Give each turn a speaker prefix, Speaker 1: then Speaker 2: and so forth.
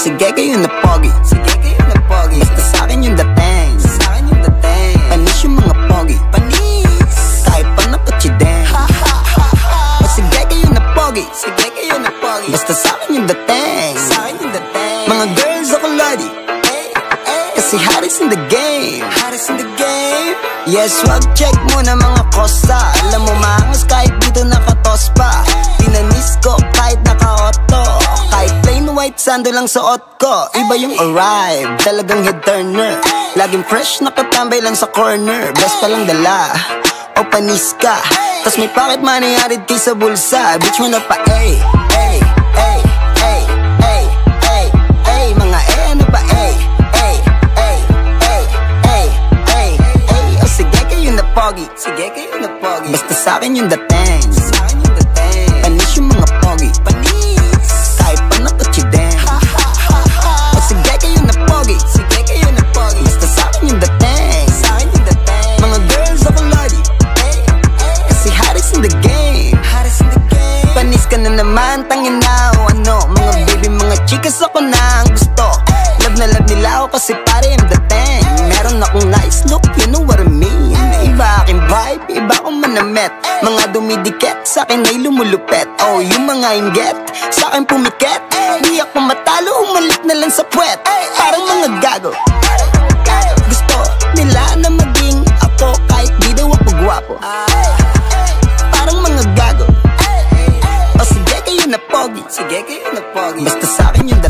Speaker 1: sige kayo na pogi, sige kayo na pogi. Basta sa'kin yung dating, sa'kin yung dating. Panis yung mga pogi, panis. Kahit pa napachideng. O sige kayo na pogi, sige kayo na pogi. Basta sa'kin yung dating, sa'kin yung dating. Mga girls ako lodi, kasi Harris in the game, Harris in the game. Yes, wag check muna mga kosta. Alam mo maangas kahit dito nakatos pa. Tinanis ko kahit naka-auto. Kahit plain white sando lang suot ko. Iba yung arrive, talagang head turner. Laging fresh nakatambay lang sa corner. Best pa lang dala, o panis ka. Tas may pocket money arid kay sa bulsa. Bitch mo na pa ay, ay, ay, ay, ay, ay, ay. Mga ano pa ay, ay, ay, ay, ay, ay, ay. O sige kayo na pogi, sige kayo na pogi. Basta sa'kin yung dating, sa'kin yung dating. Panis yung mga pogi, panis. Kahit pa nakachideng. O sige kayo na pogi, sige kayo na pogi. Basta sa'kin yung dating, sa'kin yung dating. Mga girls ako lodi, kasi Harris in the game, Harris in the game. Panis ka na naman, tangin na o ano. Mga baby, mga chikas ako na ang gusto. Love na love nila ako kasi pare yung dating. Meron akong nice look, you know what I mean. Iba aking vibe, iba akong manamit. Mga dumidikit, sa'kin ay lumulupet. Oh, yung mga inget, sa'kin pumiket. Di ako matalo, umalik na lang sa puwet. Parang mga gago, gusto nila na maging ako kahit di daw ako gwapo. Parang mga gago. O sige kayo na pogi, sige kayo na pogi. Basta sa'kin yung